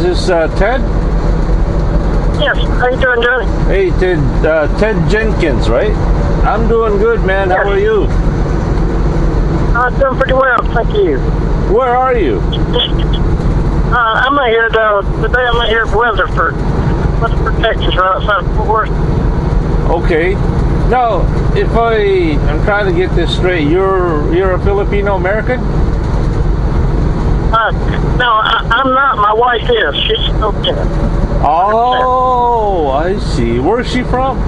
Is this Ted? Yes. How you doing, Johnny? Hey, Ted Jenkins, right? I'm doing good, man. Yes. How are you? I'm doing pretty well, thank you. Where are you? I'm out here, today I'm out here in Weatherford, Texas, right outside of Fort Worth. Okay. Now, if I'm trying to get this straight, you're a Filipino American? No, I'm not. My wife is. She's Filipino. Oh, I see. Where's she from?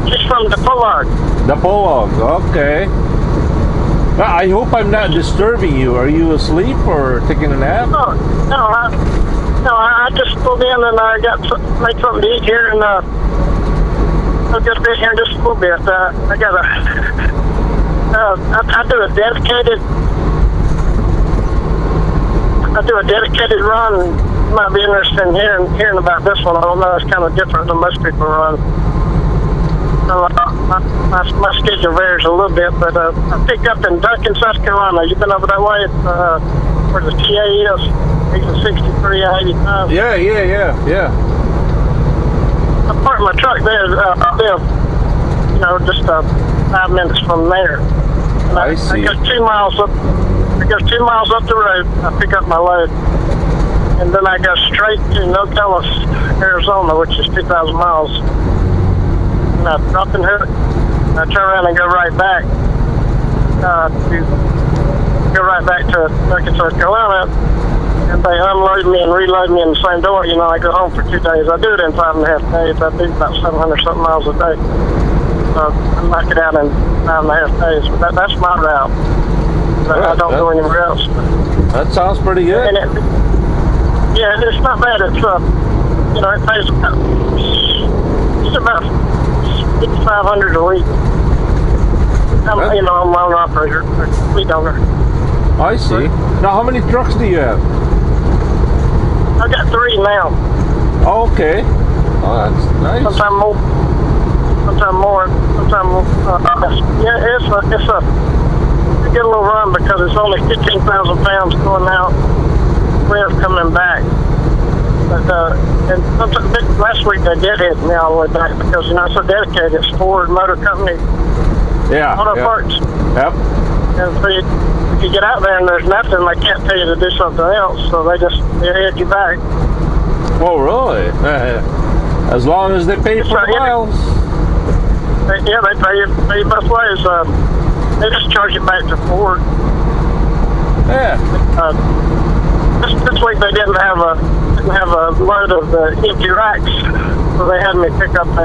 She's from Dipolog. Dipolog, okay. Well, I hope I'm not disturbing you. Are you asleep or taking a nap? No, I just pulled in and I got make something to eat here, and I'll just be here in just a little bit. I got I do a dedicated run. You might be interested in hearing about this one. I don't know, it's kind of different than most people run. So, my schedule varies a little bit, but I picked up in Duncan, South Carolina. You been over that way? Where the TA is? Exit 63 and 85. Yeah. I parked my truck there. Just 5 minutes from there. And I see. I go 2 miles up. I go 2 miles up the road. I pick up my load, and then I go straight to Nogales, Arizona, which is 2,000 miles. And I drop in here. I turn around and go right back to Duncan, South Carolina, and they unload me and reload me in the same door. I go home for 2 days. I do it in 5.5 days. I do about 700 something miles a day. So I knock it out in 5.5 days. But that's my route. I don't go anywhere else. That sounds pretty good. And it's not bad. It's it pays about $5,500 a week. I'm an owner operator, fleet owner. I see. Now, how many trucks do you have? I got 3 now. Oh, okay. Oh, that's nice. Sometimes more. Sometimes less. Yeah, it's a get a little run because it's only 15,000 pounds going out, with coming back. But and last week they did hit me all the way back because it's so dedicated. It's Ford Motor Company. Yeah. Auto parts. Yep. And so if you get out there and there's nothing, they can't tell you to do something else, so they hit you back. Oh, really? As long as they pay for the miles. Yeah, they pay you both ways. They just charge it back to Ford. Yeah. This week they didn't have a load of the empty racks, so they had me pick up a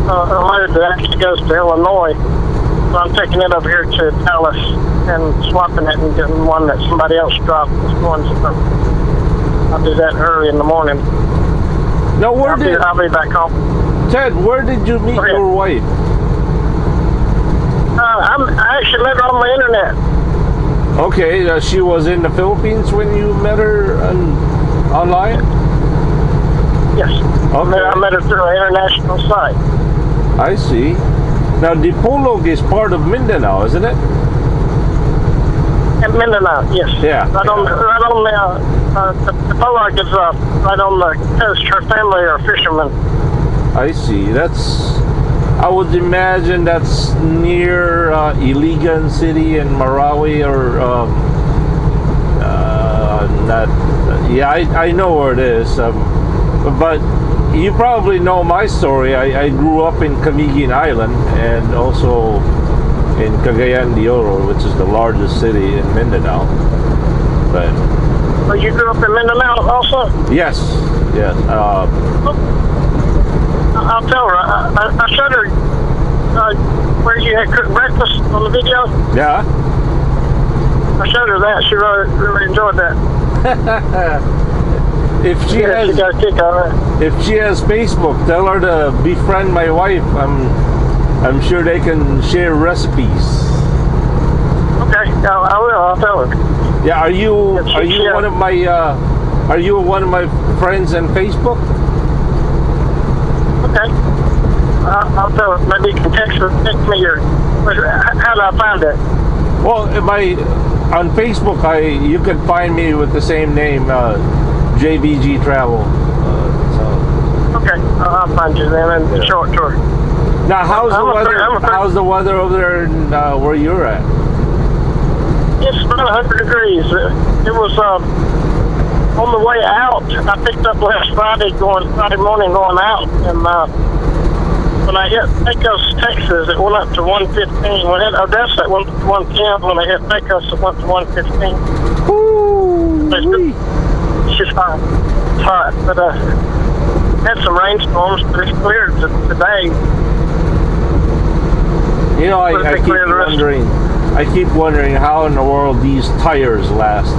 load that actually goes to Illinois. So I'm taking it over here to Dallas and swapping it and getting one that somebody else dropped. I'll do that early in the morning. Now, I'll be back home. Ted, where did you meet your wife? I actually met her on the internet. Okay, she was in the Philippines when you met her online? Yes. Okay. I met her through an international site. I see. Now, Dipolog is part of Mindanao, isn't it? In Mindanao, yes. Yeah. Right on the Dipolog is right on the coast. Her family are fishermen. I see. I would imagine that's near Iligan City in Marawi, or not. Yeah, I know where it is. But you probably know my story. I grew up in Camiguin Island and also in Cagayan de Oro, which is the largest city in Mindanao. But you grew up in Mindanao also? Yes. I'll tell her. I showed her where you had cooked breakfast on the video. Yeah. I showed her that. She really enjoyed that. If she she got a kick out of that. If she has Facebook, tell her to befriend my wife. I'm sure they can share recipes. Okay, I will. I'll tell her. Yeah. Are you one of my friends on Facebook? Okay. I'll tell her. Maybe you can text me how do I find it? Well, on Facebook, you can find me with the same name, JBG Travel. Okay, I'll find you then and show it to her. Now, how's the weather? How's the weather over there in, where you're at? It's about 100 degrees. It was on the way out. I picked up last Friday morning going out, and when I hit Pecos, Texas, it went up to 115. When I hit Odessa, it went to 110. When I hit Pecos, it went to 115. Ooh, it's just fine. It's hot, but had some rainstorms, but it's cleared today. You know, I keep wondering how in the world these tires last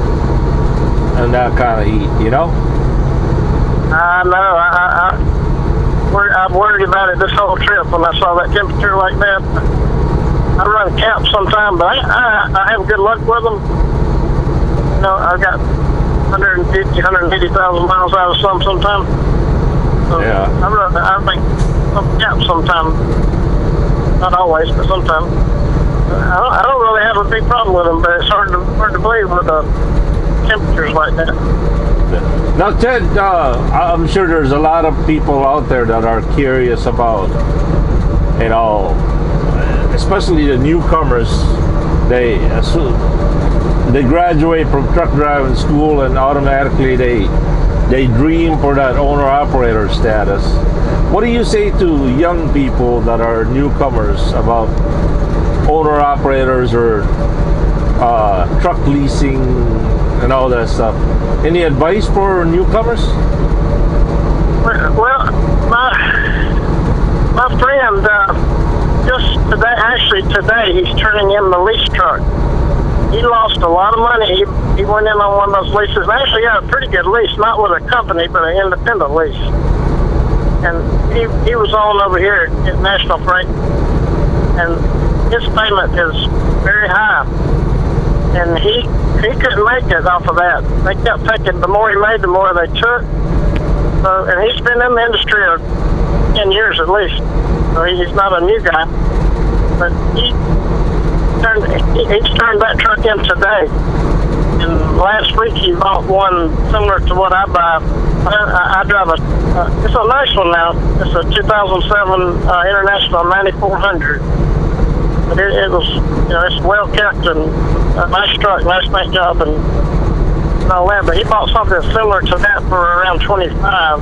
in that kind of heat, you know? I know. I'm worried about it this whole trip when I saw that temperature like that. I run caps sometime, but I have good luck with them. You know, I've got 180,000 miles out of sometimes. So yeah. I make some caps sometimes. Not always, but sometimes. I don't really have a big problem with them, but it's hard to believe with temperatures like that. Now, Ted, I'm sure there's a lot of people out there that are curious about, you know, especially the newcomers. They graduate from truck driving school and automatically they dream for that owner-operator status. What do you say to young people that are newcomers about owner-operators or truck leasing and all that stuff? Any advice for newcomers? Well, my friend just today he's turning in the lease truck. He lost a lot of money. He went in on one of those leases. And actually got a pretty good lease, not with a company, but an independent lease. And he was on over here at National Freight, and his payment is very high. And he couldn't make it off of that. They kept taking, the more he made, the more they took. So, and he's been in the industry 10 years at least. So he's not a new guy. But he's turned that truck in today. And last week he bought one similar to what I buy. I drive it's a nice one now. It's a 2007 International 9400. But it was, you know, it's well kept and a nice truck, nice paint job and all that. But he bought something similar to that for around 25.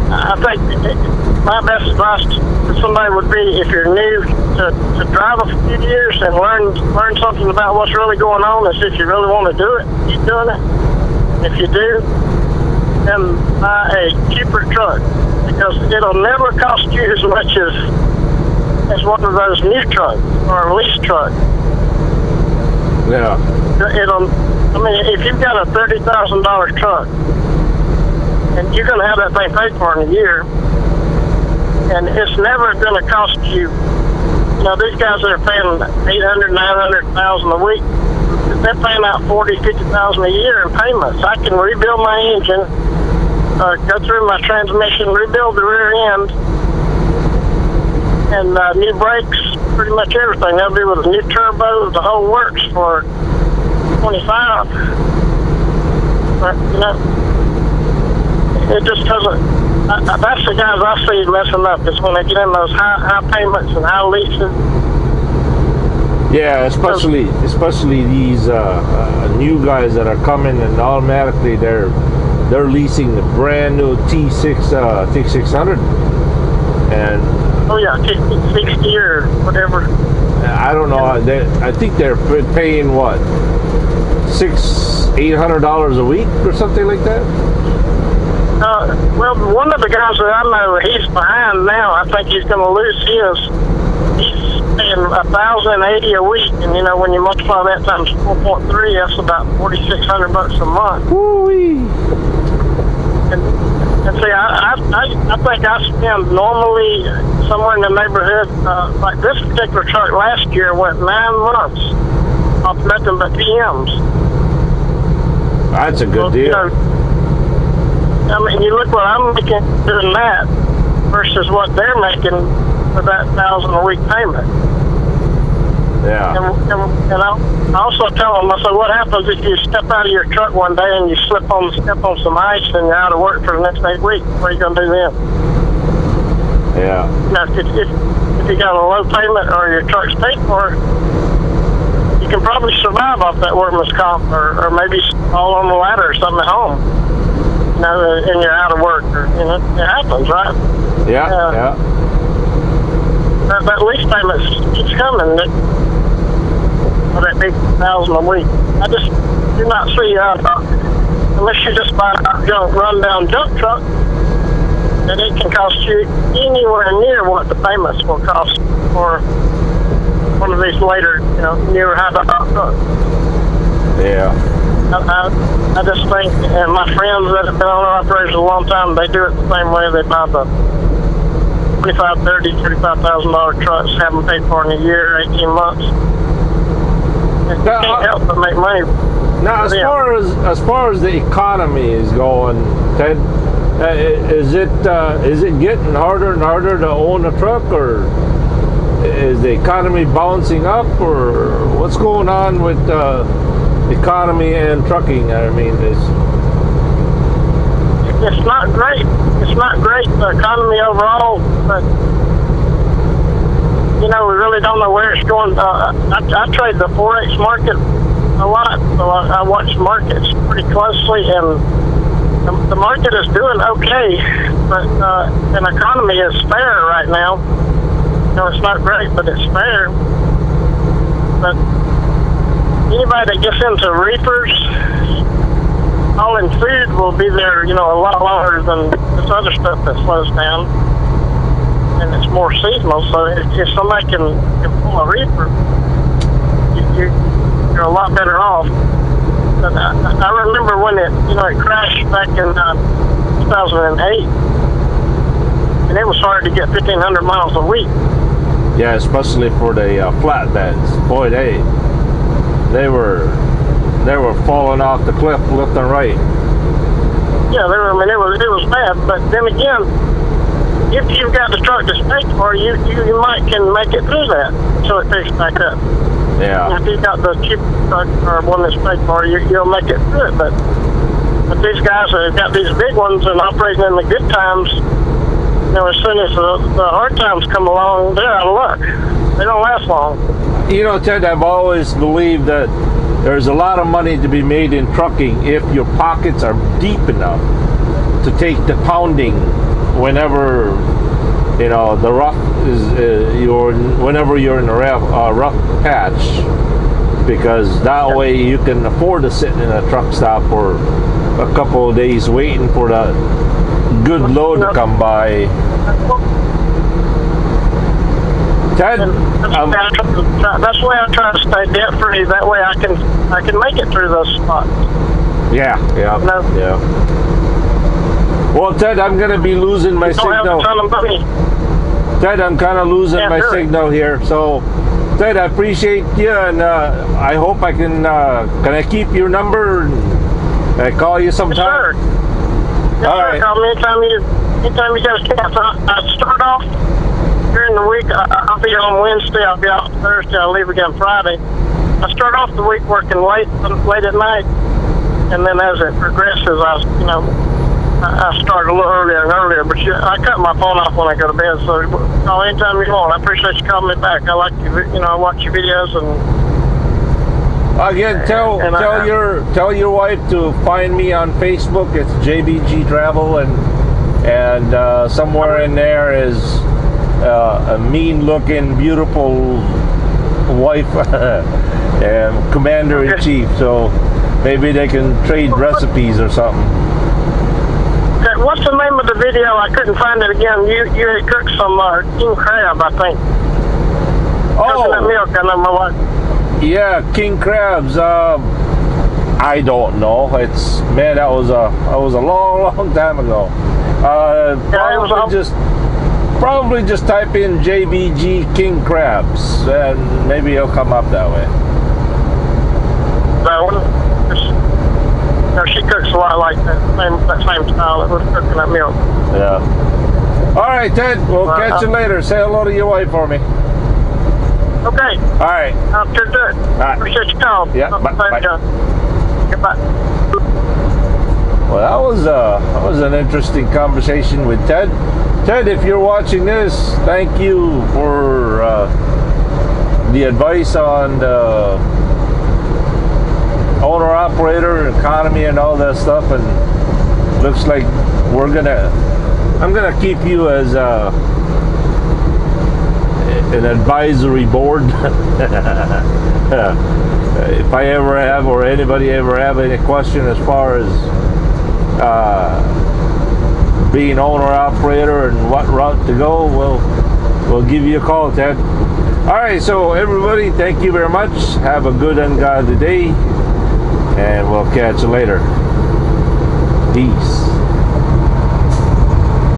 I think my best advice to somebody would be, if you're new, to drive a few years and learn something about what's really going on, and see if you really want to do it, keep doing it. If you do, then buy a cheaper truck, because it'll never cost you as much as one of those new trucks or a lease truck. Yeah. If you've got a $30,000 truck, and you're going to have that thing paid for in a year, and it's never going to cost you. You know, these guys that are paying $800,000, $900,000 a week, they're paying out $40,000, $50,000 a year in payments. I can rebuild my engine, go through my transmission, rebuild the rear end, and new brakes, pretty much everything. That'll be with a new turbo, the whole works for $25. But, you know, it just doesn't. That's the guys I see messing up, is when they get in those high payments and high leases. Yeah, especially these new guys that are coming and automatically they're leasing the brand new T600 and oh yeah, T60 or whatever. I don't know. I think they're paying what, $800 a week or something like that. Well, one of the guys that I know, he's behind now. I think he's going to lose his. He's paying $1,080 a week, and you know, when you multiply that times 4.3, that's about $4,600 a month. Woo-wee. And see, I think I spend normally somewhere in the neighborhood, like this particular truck last year went 9 months off nothing but PMs. That's a good deal. You know, I mean, you look what I'm making doing that versus what they're making for that $1,000 a week payment. And I also tell them, I said, what happens if you step out of your truck one day and you step on some ice and you're out of work for the next 8 weeks? What are you going to do then? Yeah. Now, if you got a low payment or your truck's paid for, you can probably survive off that workman's comp, or maybe fall on the ladder or something at home. You know, and you're out of work, or it happens, right? Yeah. That lease payment keeps coming. For that big $1,000 a week, I just do not see unless you just buy a rundown junk truck, that it can cost you anywhere near what the payments will cost for one of these later, newer high-dollar trucks. Yeah. I just think, and my friends that have been owner operators a long time, they do it the same way. They buy the $25,000, $30,000, $35,000 trucks, have them paid for in a year, 18 months. And you can't help but make money. Now, as far as the economy is going, Ted, is it getting harder and harder to own a truck, or is the economy bouncing up, or what's going on with economy and trucking? I mean, it's not great. It's not great, the economy overall, but we really don't know where it's going. I trade the Forex market a lot, so I watch markets pretty closely, and the market is doing okay, but an economy is fair right now. It's not great, but it's fair. But anybody that gets into reefers, hauling food will be there, a lot longer than this other stuff that slows down. And it's more seasonal, so if somebody can pull a reefer, you're a lot better off. But I remember when it crashed back in 2008, and it was hard to get 1,500 miles a week. Yeah, especially for the flatbeds. Boy, they were falling off the cliff left and right. Yeah, it was bad. But then again, if you've got the truck that's paid for, you might can make it through that until it picks back up. Yeah. And if you've got the cheap truck or one that's paid for, you'll make it through it. But these guys that have got these big ones and operating in the good times, as soon as the hard times come along, they're out of luck. They don't last long. Ted, I've always believed that there's a lot of money to be made in trucking if your pockets are deep enough to take the pounding whenever the rough is whenever you're in a rough patch, because that way you can afford to sit in a truck stop for a couple of days waiting for the good load to come by. Ted, that's why I try to stay debt free. That way I can make it through those spots. Yeah. Well, Ted, I'm going to be losing my signal. Ted, I'm kind of losing my signal here. So, Ted, I appreciate you, and I hope I can I keep your number and I call you sometime? Yes, sir. All right. Call me anytime you get a chance. I start off during the week. I'll be on Wednesday. I'll be off Thursday. I'll leave again Friday. I start off the week working late at night, and then as it progresses, I start a little earlier and earlier, but I cut my phone off when I go to bed, so call anytime you want. I appreciate you calling me back. I like you, I watch your videos Again, tell your wife to find me on Facebook. It's JBG Travel, and somewhere in there is a mean-looking, beautiful wife, and Commander-in-Chief. So maybe they can trade recipes or something. What's the name of the video? I couldn't find it again. You had cooked some king crab, I think. Coconut milk, I know my wife. Yeah, king crabs. I don't know. That was a long time ago. Probably just type in JBG king crabs, and maybe it'll come up that way. She cooks a lot like that same style that was coconut milk. Yeah. All right, Ted. We'll catch you later. Say hello to your wife for me. Okay. All right. Sure good. right. Appreciate your call. Yeah, bye. Goodbye. Well, that was an interesting conversation with Ted. Ted, if you're watching this, thank you for the advice on the owner-operator economy and all that stuff. And looks like I'm gonna keep you as an advisory board. If I ever have, or anybody ever have any question as far as being owner-operator and what route to go, we'll give you a call, Ted. All right, so everybody, thank you very much. Have a good and godly day, and we'll catch you later. Peace.